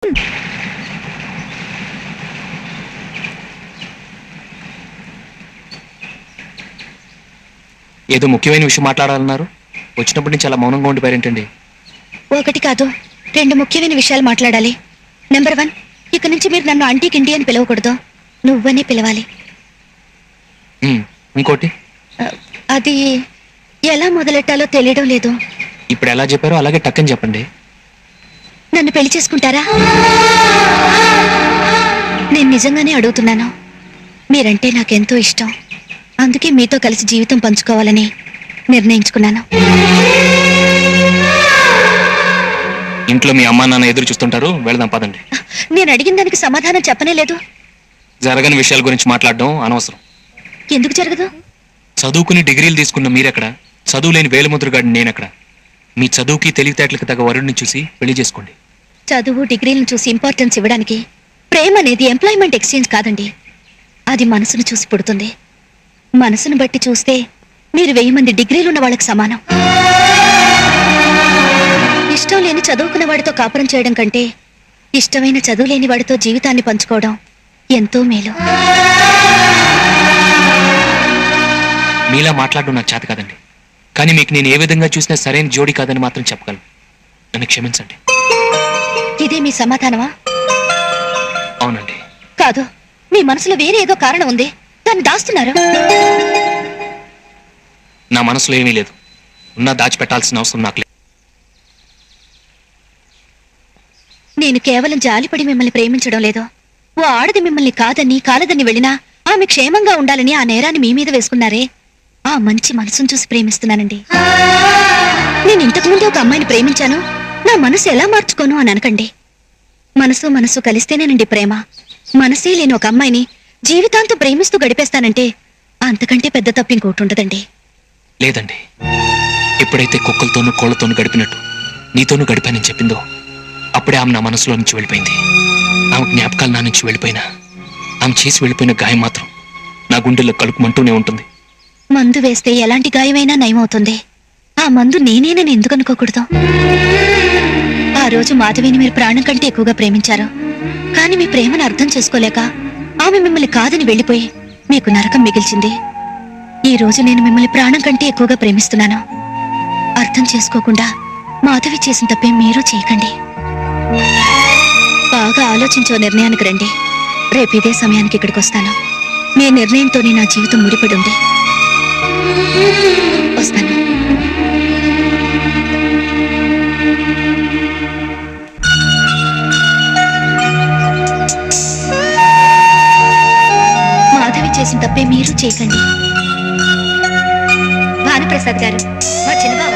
ఏదో ముఖ్యమైన విషయం మాట్లాడాలన్నారు. వచ్చినప్పటి నుంచి అలా మౌనంగా ఉండిపోయారేంటండి? ఒకటి కాదు, రెండు ముఖ్యమైన విషయాలు మాట్లాడాలి. నెంబర్ 1, ఇక నుంచి మీరు నన్ను అంటీకింటి అని పిలవకూడదు, నువ్వనే పిలవాలి. ఇంకోటి, అది ఎలా మొదలెట్టాలో తెలియడం లేదు. ఇప్పుడు ఎలా చెప్పారో అలాగే టక్కని చెప్పండి. నన్ను పెళ్లి చేసుకుంటారా? నేను నిజంగానే అడుగుతున్నాను. మీరంటే నాకెంతో ఇష్టం. అందుకే మీతో కలిసి జీవితం పంచుకోవాలని నిర్ణయించుకున్నాను. ఇంట్లో మీ అమ్మా నాన్న ఎదురు చూస్తుంటారు, వెళదాం పదండి. నేను అడిగిన దానికి సమాధానం చెప్పనే లేదు. జరగని విషయాల గురించి మాట్లాడడం అనవసరం. ఎందుకు జరగదు? చదువుకుని డిగ్రీలు తీసుకున్న మీరెక్కడ, చదువు లేని వేలుముద్రగాడిని నేనెక్కడ? మీ చదువుకి తెలివితేటలకు తగ్గ వరుడిని చూసి పెళ్లి చేసుకోండి. చదువు డిగ్రీలను చూసి ఇంపార్టెన్స్ ఇవ్వడానికి ప్రేమ అనేది ఎంప్లాయ్మెంట్ ఎక్స్చేంజ్ కాదండి. అది మనసును చూసి పుడుతుంది. మనసును బట్టి చూస్తే మీరు 1000 మంది డిగ్రీలున్న వాళ్ళకి సమానం. ఇష్టం లేని చదువుకున్న వాడితో కాపురం చేయడం కంటే ఇష్టమైన చదువు లేని వాడితో జీవితాన్ని పంచుకోవడం ఎంతో మేలు. మీలా మాట్లాడడం నాకు చేత కాదండి. కానీ మీకు నేను ఏ విధంగా చూసినా సరైన జోడి కాదని మాత్రం చెప్పగలను. నన్ను క్షమించండి. ఇదే మీ సమాధానమా? అవునండి. కాదు, మీ మనసులో వేరే ఏదో కారణం ఉంది. దాన్ని దాస్తున్నారు. నా మనసులో ఏమీ లేదు. ఉన్నా దాచిపెట్టాల్సిన అవసరం నాకు లేదు. నేను కేవలం జాలిపడి మిమ్మల్ని ప్రేమించడం లేదు. ఓ ఆడది మిమ్మల్ని కాదని వెళ్ళినా ఆమె క్షేమంగా ఉండాలని ఆ నేరాన్ని మీ మీద వేసుకున్నారే, ఆ మంచి మనసును చూసి ప్రేమిస్తున్నానండి. నేను ఇంతకుముందే ఒక అమ్మాయిని ప్రేమించాను, నా మనసు ఎలా మార్చుకోను అని అనకండి. మనసు కలిస్తేనేనండి ప్రేమ. మనసే లేని ఒక అమ్మాయిని జీవితాంతం ప్రేమిస్తూ గడిపేస్తానంటే అంతకంటే పెద్ద తప్పు ఇంకోటి ఉండదండి. లేదండి, ఎప్పుడైతే కుక్కలతోనూ కోళ్లతోనూ గడిపినట్టు నీతోనూ గడిపానని చెప్పిందో అప్పుడే ఆమె నా మనసులో నుంచి వెళ్ళిపోయింది. ఆమె జ్ఞాపకాలు నా నుంచి వెళ్ళిపోయినా ఆమె చేసి వెళ్ళిపోయిన గాయం మాత్రం నా గుండెల్లో కలుపుమంటూనే ఉంటుంది. మందు వేస్తే ఎలాంటి గాయమైనా నయమవుతుంది. ఆ మందు నేనేనని ఎందుకు అనుకోకూడదు? ఆ రోజు మాధవిని మీరు ప్రాణం కంటే ఎక్కువగా ప్రేమించారు. కానీ మీ ప్రేమను అర్థం చేసుకోలేక ఆమె మిమ్మల్ని కాదని వెళ్ళిపోయి మీకు నరకం మిగిల్చింది. ఈ రోజు నేను మిమ్మల్ని ప్రాణం కంటే ఎక్కువగా ప్రేమిస్తున్నాను. అర్థం చేసుకోకుండా మాధవి చేసిన తప్పే మీరు చేయకండి. బాగా ఆలోచించే నిర్ణయానికి రండి. రేపు ఇదే సమయానికి ఇక్కడికి వస్తాను. మీ నిర్ణయంతోనే నా జీవితం ముడిపడి ఉంది. వస్తాను. మాధవి చేసిన తప్పే మీరు చేయకండి. భానుప్రసాద్ గారు, మా చిన్నబావ.